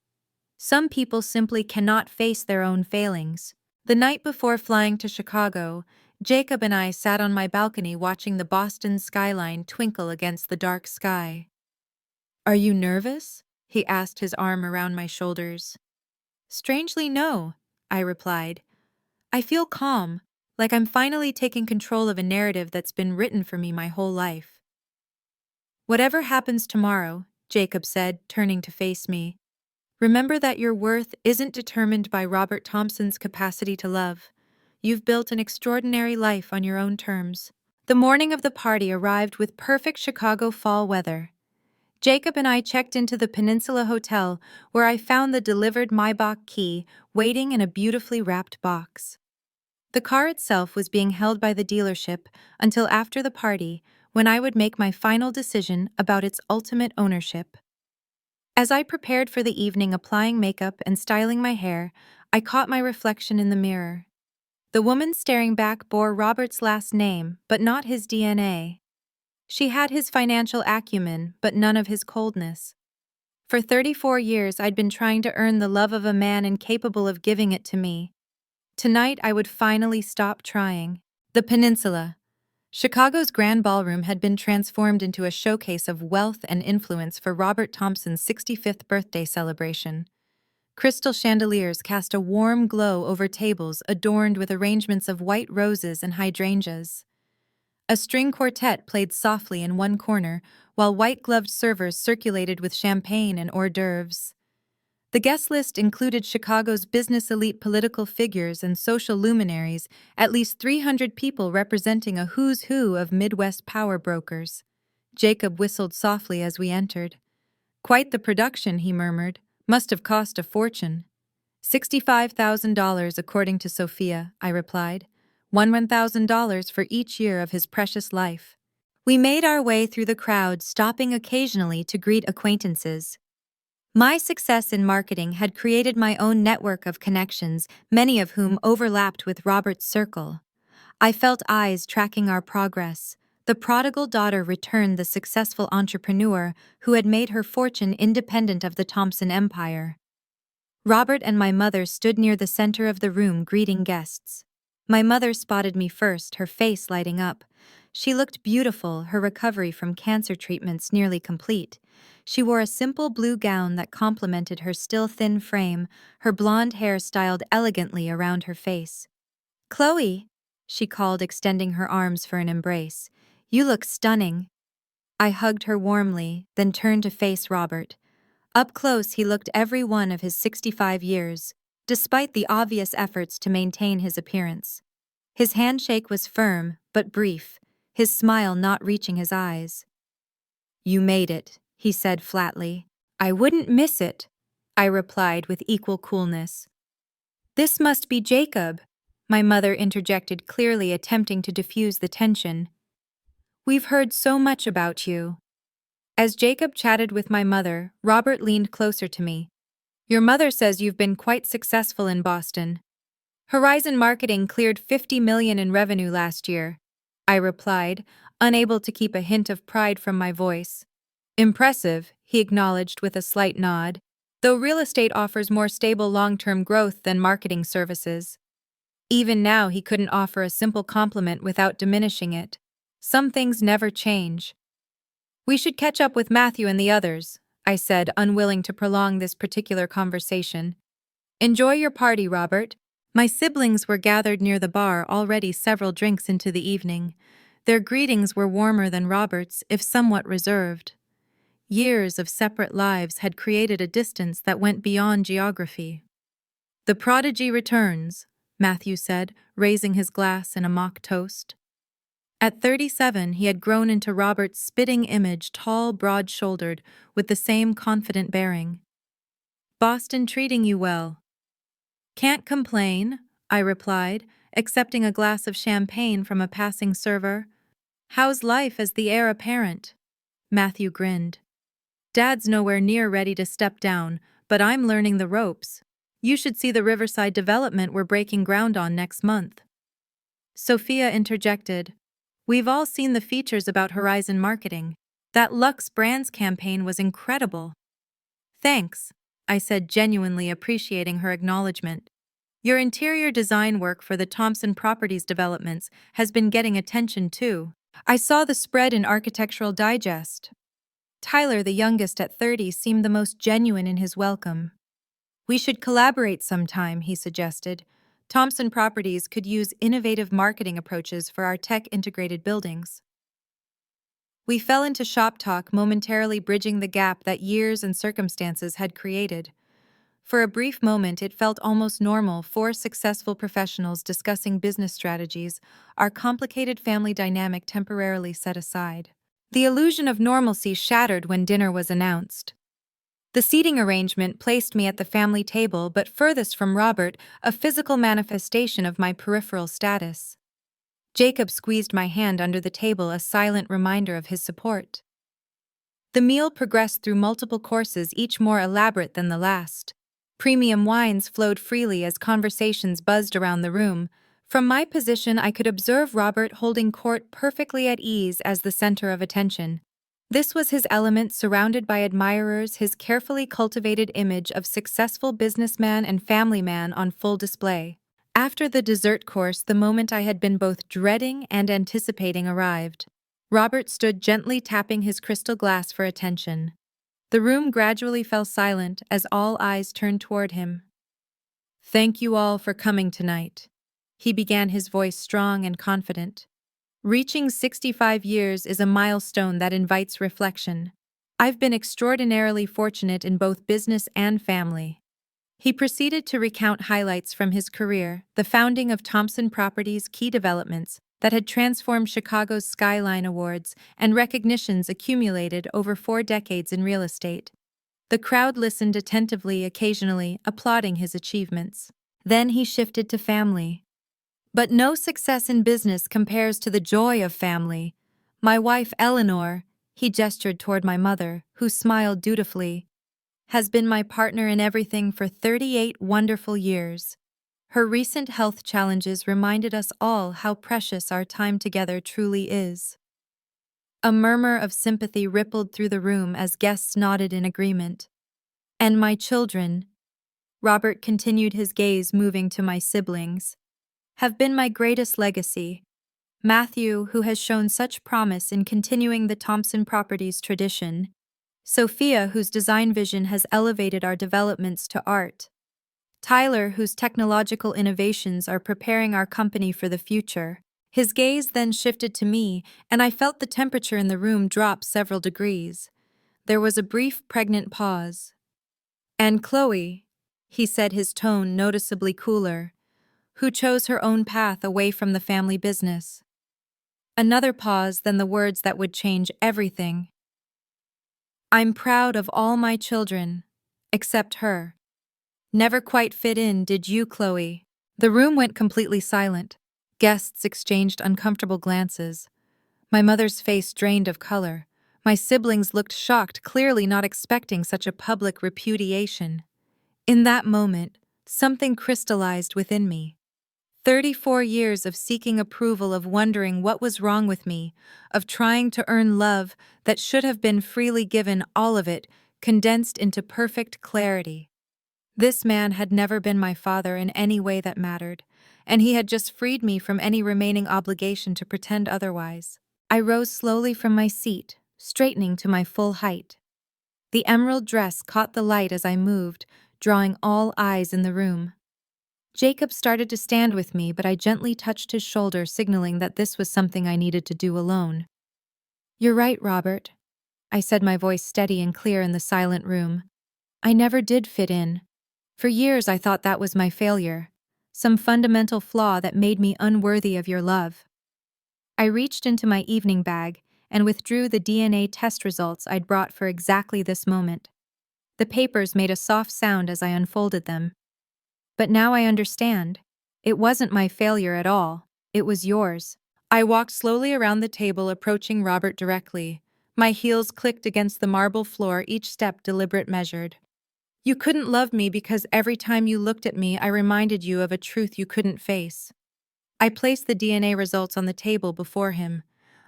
Some people simply cannot face their own failings." The night before flying to Chicago, Jacob and I sat on my balcony watching the Boston skyline twinkle against the dark sky. "Are you nervous?" he asked, his arm around my shoulders. Strangely, no, I replied. I feel calm, like I'm finally taking control of a narrative that's been written for me my whole life. Whatever happens tomorrow, Jacob said, turning to face me, remember that your worth isn't determined by Robert Thompson's capacity to love. You've built an extraordinary life on your own terms. The morning of the party arrived with perfect Chicago fall weather. Jacob and I checked into the Peninsula Hotel, where I found the delivered Maybach key waiting in a beautifully wrapped box. The car itself was being held by the dealership until after the party, when I would make my final decision about its ultimate ownership. As I prepared for the evening, applying makeup and styling my hair, I caught my reflection in the mirror. The woman staring back bore Robert's last name, but not his DNA. She had his financial acumen, but none of his coldness. For 34 years, I'd been trying to earn the love of a man incapable of giving it to me. Tonight, I would finally stop trying. The Peninsula. Chicago's Grand Ballroom had been transformed into a showcase of wealth and influence for Robert Thompson's 65th birthday celebration. Crystal chandeliers cast a warm glow over tables adorned with arrangements of white roses and hydrangeas. A string quartet played softly in one corner, while white-gloved servers circulated with champagne and hors d'oeuvres. The guest list included Chicago's business elite, political figures, and social luminaries, at least 300 people representing a who's who of Midwest power brokers. Jacob whistled softly as we entered. Quite the production, he murmured. Must have cost a fortune. $65,000 according to Sophia, I replied. $1,000 for each year of his precious life. We made our way through the crowd, stopping occasionally to greet acquaintances. My success in marketing had created my own network of connections, many of whom overlapped with Robert's circle. I felt eyes tracking our progress. The prodigal daughter returned the successful entrepreneur who had made her fortune independent of the Thompson empire. Robert and my mother stood near the center of the room greeting guests. My mother spotted me first, her face lighting up. She looked beautiful, her recovery from cancer treatments nearly complete. She wore a simple blue gown that complemented her still thin frame, her blonde hair styled elegantly around her face. "Chloe," she called, extending her arms for an embrace. "You look stunning." I hugged her warmly, then turned to face Robert. Up close, he looked every one of his 65 years, despite the obvious efforts to maintain his appearance. His handshake was firm, but brief, his smile not reaching his eyes. "You made it," he said flatly. "I wouldn't miss it," I replied with equal coolness. "This must be Jacob," my mother interjected, clearly attempting to diffuse the tension. "We've heard so much about you." As Jacob chatted with my mother, Robert leaned closer to me. "Your mother says you've been quite successful in Boston." "Horizon Marketing cleared $50 million in revenue last year," I replied, unable to keep a hint of pride from my voice. "Impressive," he acknowledged with a slight nod, "though real estate offers more stable long-term growth than marketing services." Even now, he couldn't offer a simple compliment without diminishing it. Some things never change. "We should catch up with Matthew and the others," I said, unwilling to prolong this particular conversation. "Enjoy your party, Robert." My siblings were gathered near the bar, already several drinks into the evening. Their greetings were warmer than Robert's, if somewhat reserved. Years of separate lives had created a distance that went beyond geography. "The prodigy returns," Matthew said, raising his glass in a mock toast. At 37, he had grown into Robert's spitting image, tall, broad-shouldered, with the same confident bearing. "Boston treating you well?" "Can't complain," I replied, accepting a glass of champagne from a passing server. "How's life as the heir apparent?" Matthew grinned. "Dad's nowhere near ready to step down, but I'm learning the ropes. You should see the Riverside development we're breaking ground on next month." Sophia interjected. "We've all seen the features about Horizon Marketing. That Lux Brands campaign was incredible." "Thanks," I said, genuinely appreciating her acknowledgement. "Your interior design work for the Thompson Properties developments has been getting attention too. I saw the spread in Architectural Digest." Tyler, the youngest at 30, seemed the most genuine in his welcome. "We should collaborate sometime," he suggested. "Thompson Properties could use innovative marketing approaches for our tech-integrated buildings." We fell into shop talk, momentarily bridging the gap that years and circumstances had created. For a brief moment, it felt almost normal, four successful professionals discussing business strategies, our complicated family dynamic temporarily set aside. The illusion of normalcy shattered when dinner was announced. The seating arrangement placed me at the family table, but furthest from Robert, a physical manifestation of my peripheral status. Jacob squeezed my hand under the table, a silent reminder of his support. The meal progressed through multiple courses, each more elaborate than the last. Premium wines flowed freely as conversations buzzed around the room. From my position, I could observe Robert holding court perfectly at ease as the center of attention. This was his element, surrounded by admirers, his carefully cultivated image of successful businessman and family man on full display. After the dessert course, the moment I had been both dreading and anticipating arrived. Robert stood gently tapping his crystal glass for attention. The room gradually fell silent as all eyes turned toward him. "Thank you all for coming tonight," he began, his voice strong and confident. "Reaching 65 years is a milestone that invites reflection. I've been extraordinarily fortunate in both business and family." He proceeded to recount highlights from his career, the founding of Thompson Properties, key developments that had transformed Chicago's Skyline Awards, and recognitions accumulated over 4 decades in real estate. The crowd listened attentively, occasionally applauding his achievements. Then he shifted to family. "But no success in business compares to the joy of family. My wife, Eleanor," he gestured toward my mother, who smiled dutifully, "has been my partner in everything for 38 wonderful years. Her recent health challenges reminded us all how precious our time together truly is." A murmur of sympathy rippled through the room as guests nodded in agreement. "And my children," Robert continued, his gaze moving to my siblings, "have been my greatest legacy. Matthew, who has shown such promise in continuing the Thompson Properties tradition. Sophia, whose design vision has elevated our developments to art. Tyler, whose technological innovations are preparing our company for the future." His gaze then shifted to me, and I felt the temperature in the room drop several degrees. There was a brief, pregnant pause. "And Chloe," he said, his tone noticeably cooler, "who chose her own path away from the family business." Another pause, then the words that would change everything. "I'm proud of all my children, except her. Never quite fit in, did you, Chloe?" The room went completely silent. Guests exchanged uncomfortable glances. My mother's face drained of color. My siblings looked shocked, clearly not expecting such a public repudiation. In that moment, something crystallized within me. 34 years of seeking approval, of wondering what was wrong with me, of trying to earn love that should have been freely given, all of it condensed into perfect clarity. This man had never been my father in any way that mattered, and he had just freed me from any remaining obligation to pretend otherwise. I rose slowly from my seat, straightening to my full height. The emerald dress caught the light as I moved, drawing all eyes in the room. Jacob started to stand with me, but I gently touched his shoulder, signaling that this was something I needed to do alone. "You're right, Robert," I said, my voice steady and clear in the silent room. "I never did fit in. For years I thought that was my failure, some fundamental flaw that made me unworthy of your love." I reached into my evening bag and withdrew the DNA test results I'd brought for exactly this moment. The papers made a soft sound as I unfolded them. "But now I understand. It wasn't my failure at all. It was yours." I walked slowly around the table, approaching Robert directly. My heels clicked against the marble floor, each step deliberate, measured. "You couldn't love me because every time you looked at me, I reminded you of a truth you couldn't face." I placed the DNA results on the table before him.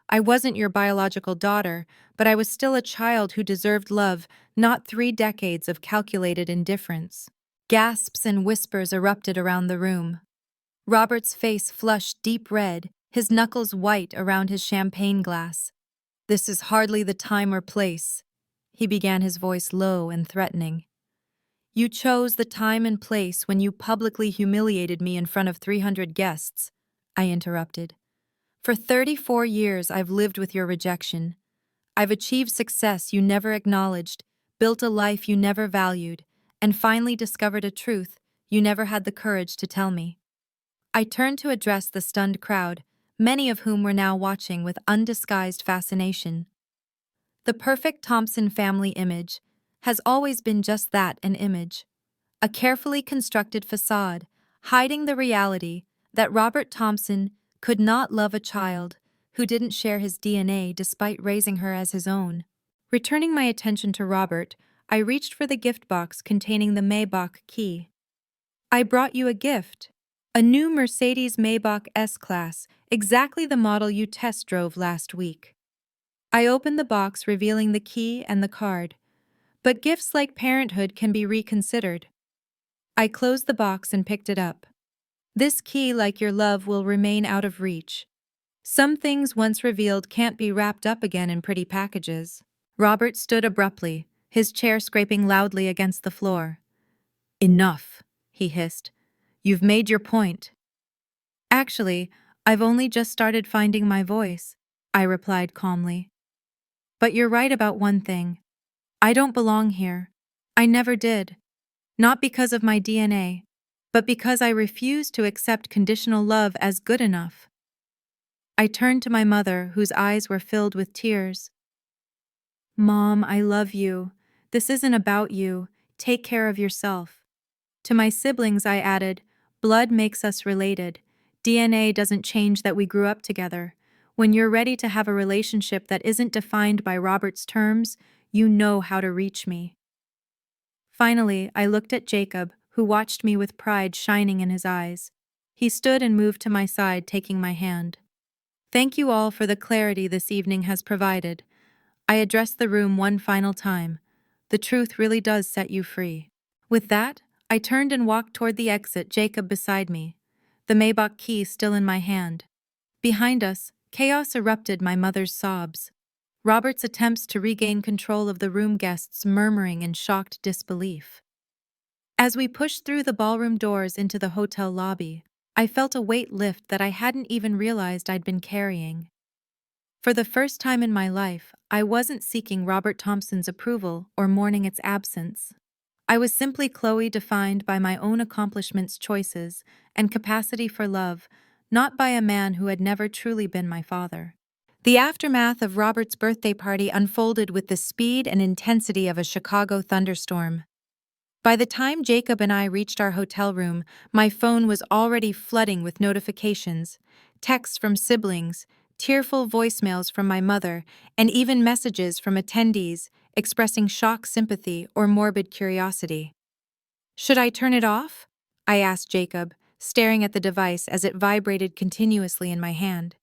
"I wasn't your biological daughter, but I was still a child who deserved love, not 3 decades of calculated indifference." Gasps and whispers erupted around the room. Robert's face flushed deep red, his knuckles white around his champagne glass. "This is hardly the time or place," he began, his voice low and threatening. You chose the time and place when you publicly humiliated me in front of 300 guests, I interrupted. For 34 years, I've lived with your rejection. I've achieved success you never acknowledged, built a life you never valued, and finally discovered a truth you never had the courage to tell me. I turned to address the stunned crowd, many of whom were now watching with undisguised fascination. The perfect Thompson family image has always been just that, an image. A carefully constructed facade, hiding the reality that Robert Thompson could not love a child who didn't share his DNA despite raising her as his own. Returning my attention to Robert, I reached for the gift box containing the Maybach key. I brought you a gift. A new Mercedes Maybach S-Class, exactly the model you test drove last week. I opened the box, revealing the key and the card. But gifts like parenthood can be reconsidered. I closed the box and picked it up. This key, like your love, will remain out of reach. Some things once revealed can't be wrapped up again in pretty packages. Robert stood abruptly, his chair scraping loudly against the floor. Enough, he hissed. You've made your point. Actually, I've only just started finding my voice, I replied calmly. But you're right about one thing. I don't belong here. I never did. Not because of my DNA, but because I refuse to accept conditional love as good enough. I turned to my mother, whose eyes were filled with tears. Mom, I love you. This isn't about you. Take care of yourself. To my siblings, I added, blood makes us related. DNA doesn't change that we grew up together. When you're ready to have a relationship that isn't defined by Robert's terms, you know how to reach me. Finally, I looked at Jacob, who watched me with pride shining in his eyes. He stood and moved to my side, taking my hand. Thank you all for the clarity this evening has provided. I addressed the room one final time. The truth really does set you free. With that, I turned and walked toward the exit, Jacob beside me, the Maybach key still in my hand. Behind us, chaos erupted, my mother's sobs. Robert's attempts to regain control of the room, guests murmuring in shocked disbelief. As we pushed through the ballroom doors into the hotel lobby, I felt a weight lift that I hadn't even realized I'd been carrying. For the first time in my life, I wasn't seeking Robert Thompson's approval or mourning its absence. I was simply Chloe, defined by my own accomplishments, choices, and capacity for love, not by a man who had never truly been my father. The aftermath of Robert's birthday party unfolded with the speed and intensity of a Chicago thunderstorm. By the time Jacob and I reached our hotel room, my phone was already flooding with notifications, texts from siblings, tearful voicemails from my mother, and even messages from attendees expressing shock, sympathy, or morbid curiosity. Should I turn it off? I asked Jacob, staring at the device as it vibrated continuously in my hand.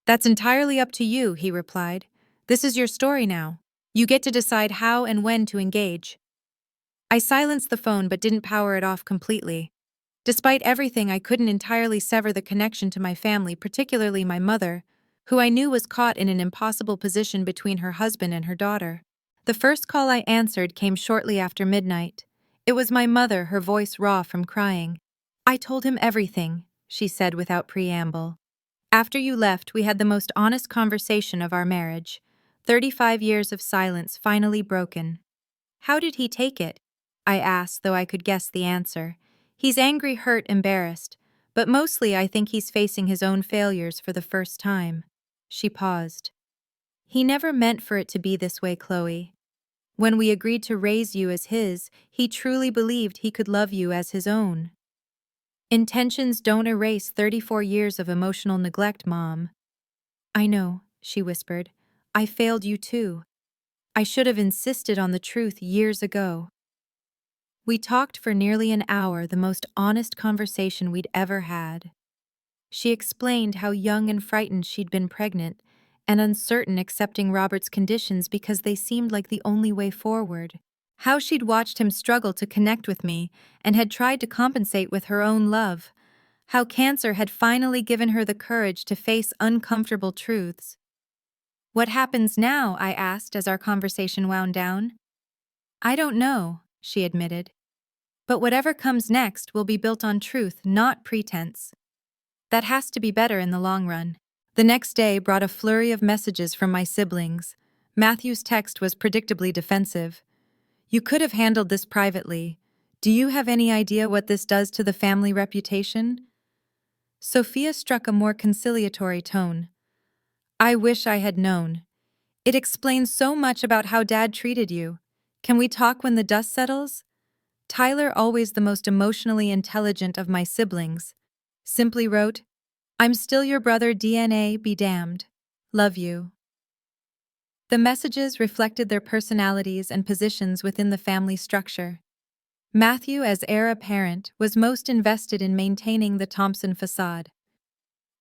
That's entirely up to you, he replied. This is your story now. You get to decide how and when to engage. I silenced the phone but didn't power it off completely. Despite everything, I couldn't entirely sever the connection to my family, particularly my mother, who I knew was caught in an impossible position between her husband and her daughter. The first call I answered came shortly after midnight. It was my mother, her voice raw from crying. I told him everything, she said without preamble. After you left, we had the most honest conversation of our marriage. 35 years of silence finally broken. How did he take it? I asked, though I could guess the answer. He's angry, hurt, embarrassed, but mostly I think he's facing his own failures for the first time. She paused. He never meant for it to be this way, Chloe. When we agreed to raise you as his, he truly believed he could love you as his own. Intentions don't erase 34 years of emotional neglect, Mom. I know, she whispered. I failed you too. I should have insisted on the truth years ago. We talked for nearly an hour, the most honest conversation we'd ever had. She explained how young and frightened she'd been pregnant, and uncertain accepting Robert's conditions because they seemed like the only way forward. How she'd watched him struggle to connect with me and had tried to compensate with her own love. How cancer had finally given her the courage to face uncomfortable truths. What happens now? I asked as our conversation wound down. I don't know, she admitted. But whatever comes next will be built on truth, not pretense. That has to be better in the long run. The next day brought a flurry of messages from my siblings. Matthew's text was predictably defensive. You could have handled this privately. Do you have any idea what this does to the family reputation? Sophia struck a more conciliatory tone. I wish I had known. It explains so much about how Dad treated you. Can we talk when the dust settles? Tyler, always the most emotionally intelligent of my siblings, simply wrote, I'm still your brother, DNA be damned. Love you. The messages reflected their personalities and positions within the family structure. Matthew, as heir apparent, was most invested in maintaining the Thompson facade.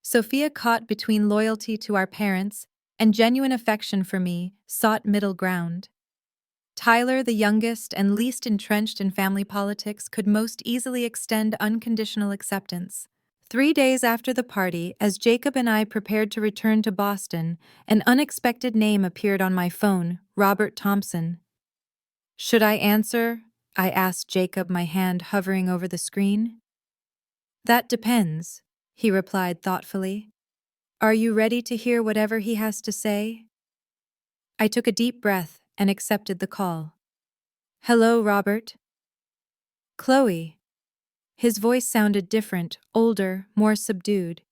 Sophia, caught between loyalty to our parents and genuine affection for me, sought middle ground. Tyler, the youngest and least entrenched in family politics, could most easily extend unconditional acceptance. 3 days after the party, as Jacob and I prepared to return to Boston, an unexpected name appeared on my phone, Robert Thompson. Should I answer? I asked Jacob, my hand hovering over the screen. That depends, he replied thoughtfully. Are you ready to hear whatever he has to say? I took a deep breath and accepted the call. Hello, Robert. Chloe. His voice sounded different, older, more subdued.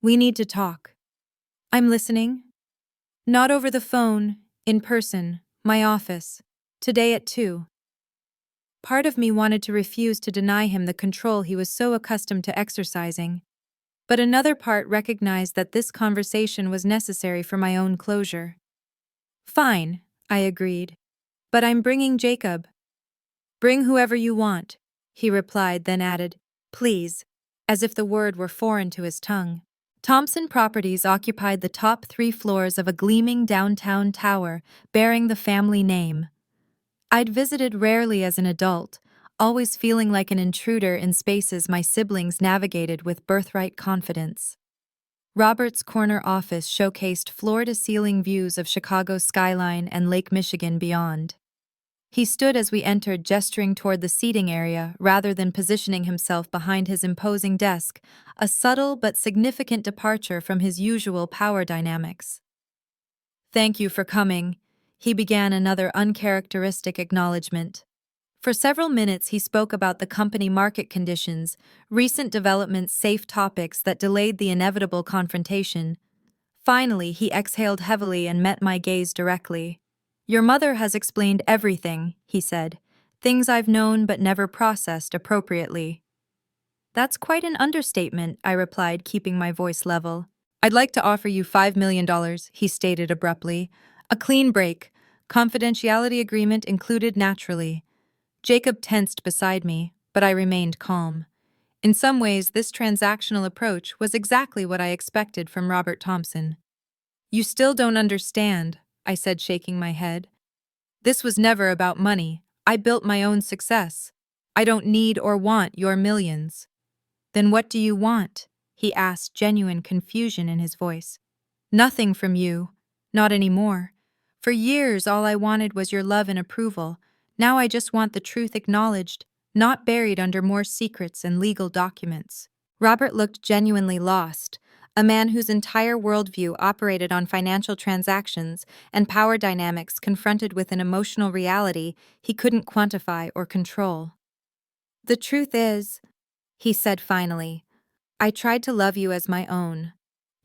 We need to talk. I'm listening. Not over the phone, in person, my office. Today at 2. Part of me wanted to refuse to deny him the control he was so accustomed to exercising, but another part recognized that this conversation was necessary for my own closure. Fine, I agreed. But I'm bringing Jacob. Bring whoever you want, he replied, then added, please, as if the word were foreign to his tongue. Thompson Properties occupied the top 3 floors of a gleaming downtown tower bearing the family name. I'd visited rarely as an adult, always feeling like an intruder in spaces my siblings navigated with birthright confidence. Robert's corner office showcased floor-to-ceiling views of Chicago's skyline and Lake Michigan beyond. He stood as we entered, gesturing toward the seating area rather than positioning himself behind his imposing desk, a subtle but significant departure from his usual power dynamics. Thank you for coming, he began, another uncharacteristic acknowledgement. For several minutes he spoke about the company market conditions, recent developments, safe topics that delayed the inevitable confrontation. Finally, he exhaled heavily and met my gaze directly. Your mother has explained everything, he said. Things I've known but never processed appropriately. That's quite an understatement, I replied, keeping my voice level. I'd like to offer you $5 million, he stated abruptly. A clean break, confidentiality agreement included naturally. Jacob tensed beside me, but I remained calm. In some ways, this transactional approach was exactly what I expected from Robert Thompson. You still don't understand, I said, shaking my head. This was never about money. I built my own success. I don't need or want your millions. Then what do you want? He asked, genuine confusion in his voice. Nothing from you. Not anymore. For years, all I wanted was your love and approval. Now I just want the truth acknowledged, not buried under more secrets and legal documents. Robert looked genuinely lost, a man whose entire worldview operated on financial transactions and power dynamics, confronted with an emotional reality he couldn't quantify or control. The truth is, he said finally, I tried to love you as my own.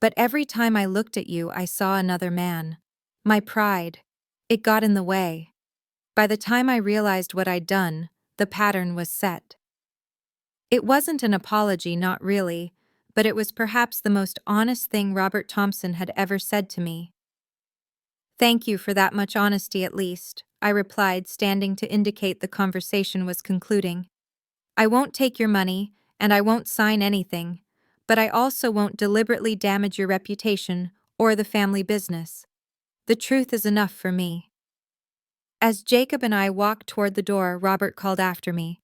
But every time I looked at you, I saw another man. My pride. It got in the way. By the time I realized what I'd done, the pattern was set. It wasn't an apology, not really, but it was perhaps the most honest thing Robert Thompson had ever said to me. Thank you for that much honesty, at least, I replied, standing to indicate the conversation was concluding. I won't take your money, and I won't sign anything, but I also won't deliberately damage your reputation or the family business. The truth is enough for me. As Jacob and I walked toward the door, Robert called after me.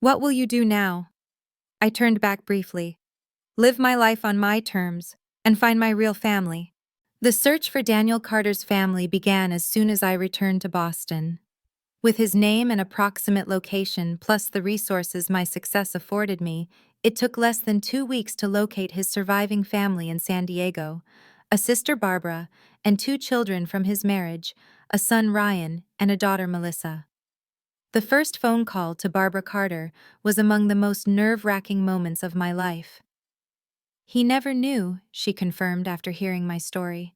What will you do now? I turned back briefly. Live my life on my terms and find my real family. The search for Daniel Carter's family began as soon as I returned to Boston. With his name and approximate location, plus the resources my success afforded me, it took less than 2 weeks to locate his surviving family in San Diego, a sister Barbara, and 2 children from his marriage, a son Ryan and a daughter Melissa. The first phone call to Barbara Carter was among the most nerve-wracking moments of my life. He never knew, she confirmed after hearing my story.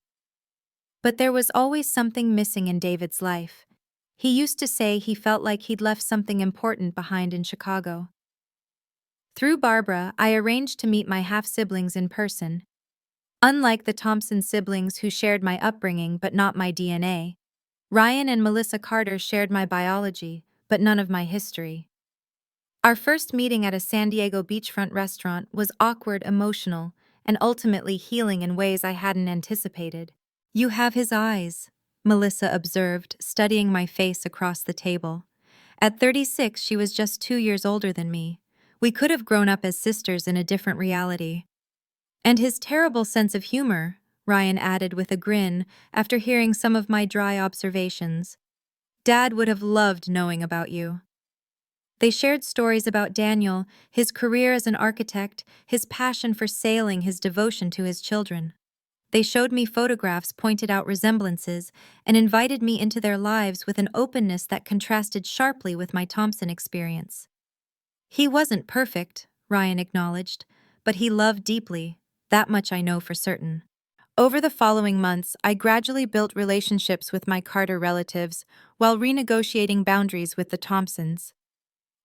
But there was always something missing in David's life. He used to say he felt like he'd left something important behind in Chicago. Through Barbara, I arranged to meet my half-siblings in person. Unlike the Thompson siblings who shared my upbringing but not my DNA, Ryan and Melissa Carter shared my biology, but none of my history. Our first meeting at a San Diego beachfront restaurant was awkward, emotional, and ultimately healing in ways I hadn't anticipated. "You have his eyes," Melissa observed, studying my face across the table. At 36, she was just 2 years older than me. We could have grown up as sisters in a different reality. "And his terrible sense of humor," Ryan added with a grin after hearing some of my dry observations. "Dad would have loved knowing about you." They shared stories about Daniel, his career as an architect, his passion for sailing, his devotion to his children. They showed me photographs, pointed out resemblances, and invited me into their lives with an openness that contrasted sharply with my Thompson experience. "He wasn't perfect," Ryan acknowledged, "but he loved deeply. That much I know for certain." Over the following months, I gradually built relationships with my Carter relatives while renegotiating boundaries with the Thompsons.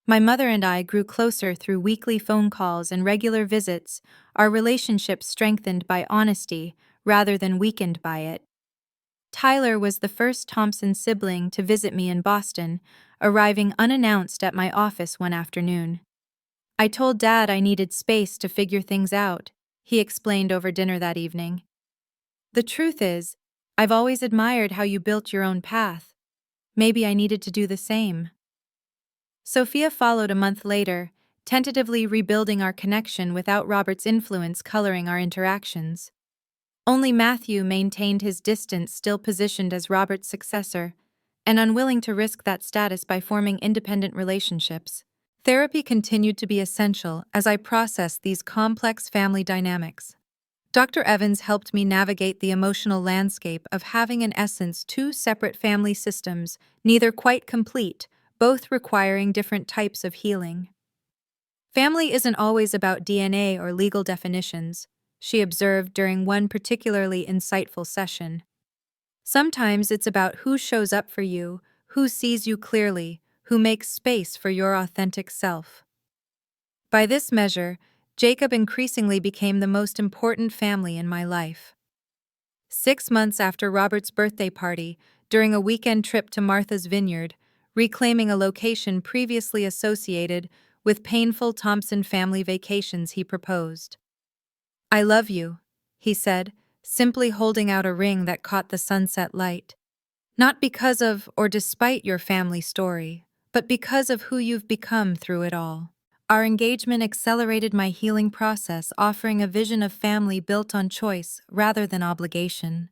My mother and I grew closer through weekly phone calls and regular visits, our relationship strengthened by honesty rather than weakened by it. Tyler was the first Thompson sibling to visit me in Boston, arriving unannounced at my office one afternoon. "I told Dad I needed space to figure things out," he explained over dinner that evening. "The truth is, I've always admired how you built your own path. Maybe I needed to do the same." Sophia followed a month later, tentatively rebuilding our connection without Robert's influence coloring our interactions. Only Matthew maintained his distance, still positioned as Robert's successor, and unwilling to risk that status by forming independent relationships. Therapy continued to be essential as I processed these complex family dynamics. Dr. Evans helped me navigate the emotional landscape of having in essence 2 separate family systems, neither quite complete, both requiring different types of healing. "Family isn't always about DNA or legal definitions," she observed during one particularly insightful session. "Sometimes it's about who shows up for you, who sees you clearly, who makes space for your authentic self." By this measure, Jacob increasingly became the most important family in my life. 6 months after Robert's birthday party, during a weekend trip to Martha's Vineyard, reclaiming a location previously associated with painful Thompson family vacations, he proposed. "I love you," he said, simply holding out a ring that caught the sunset light. "Not because of or despite your family story, but because of who you've become through it all." Our engagement accelerated my healing process, offering a vision of family built on choice rather than obligation.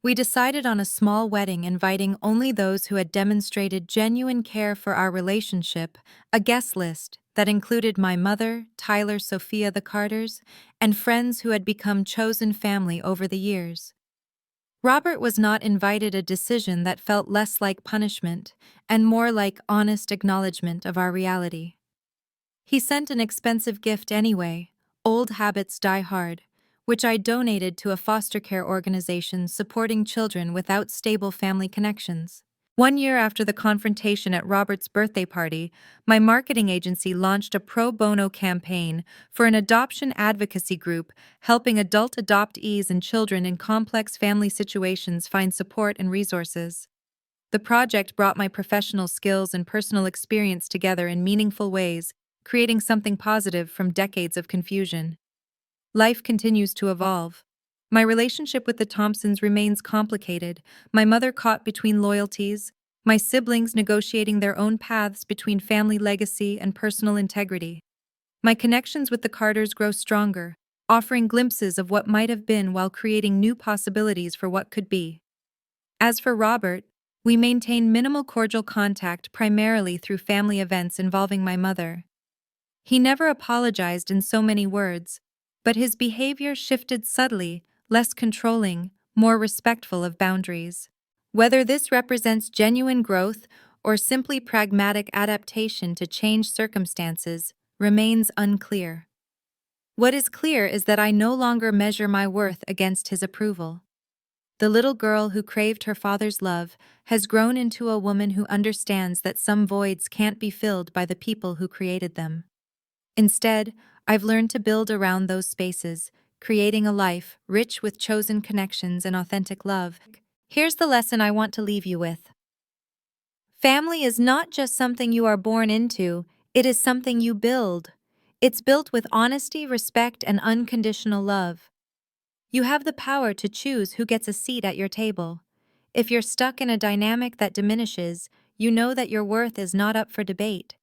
We decided on a small wedding, inviting only those who had demonstrated genuine care for our relationship, a guest list that included my mother, Tyler, Sophia, the Carters, and friends who had become chosen family over the years. Robert was not invited, a decision that felt less like punishment and more like honest acknowledgement of our reality. He sent an expensive gift anyway, Old Habits Die Hard, which I donated to a foster care organization supporting children without stable family connections. 1 year after the confrontation at Robert's birthday party, my marketing agency launched a pro bono campaign for an adoption advocacy group helping adult adoptees and children in complex family situations find support and resources. The project brought my professional skills and personal experience together in meaningful ways, creating something positive from decades of confusion. Life continues to evolve. My relationship with the Thompsons remains complicated, my mother caught between loyalties, my siblings negotiating their own paths between family legacy and personal integrity. My connections with the Carters grow stronger, offering glimpses of what might have been while creating new possibilities for what could be. As for Robert, we maintain minimal cordial contact primarily through family events involving my mother. He never apologized in so many words, but his behavior shifted subtly, less controlling, more respectful of boundaries. Whether this represents genuine growth or simply pragmatic adaptation to changed circumstances remains unclear. What is clear is that I no longer measure my worth against his approval. The little girl who craved her father's love has grown into a woman who understands that some voids can't be filled by the people who created them. Instead, I've learned to build around those spaces, creating a life rich with chosen connections and authentic love. Here's the lesson I want to leave you with. Family is not just something you are born into, it is something you build. It's built with honesty, respect, and unconditional love. You have the power to choose who gets a seat at your table. If you're stuck in a dynamic that diminishes, you know that your worth is not up for debate.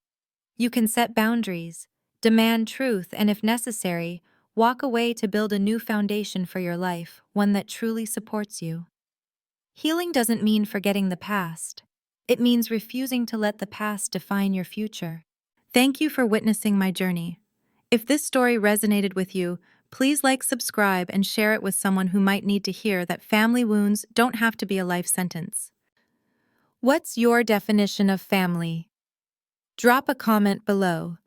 You can set boundaries, demand truth, and if necessary, walk away to build a new foundation for your life, one that truly supports you. Healing doesn't mean forgetting the past. It means refusing to let the past define your future. Thank you for witnessing my journey. If this story resonated with you, please like, subscribe, and share it with someone who might need to hear that family wounds don't have to be a life sentence. What's your definition of family? Drop a comment below.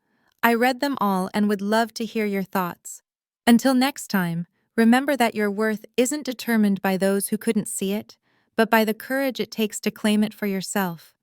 I read them all and would love to hear your thoughts. Until next time, remember that your worth isn't determined by those who couldn't see it, but by the courage it takes to claim it for yourself.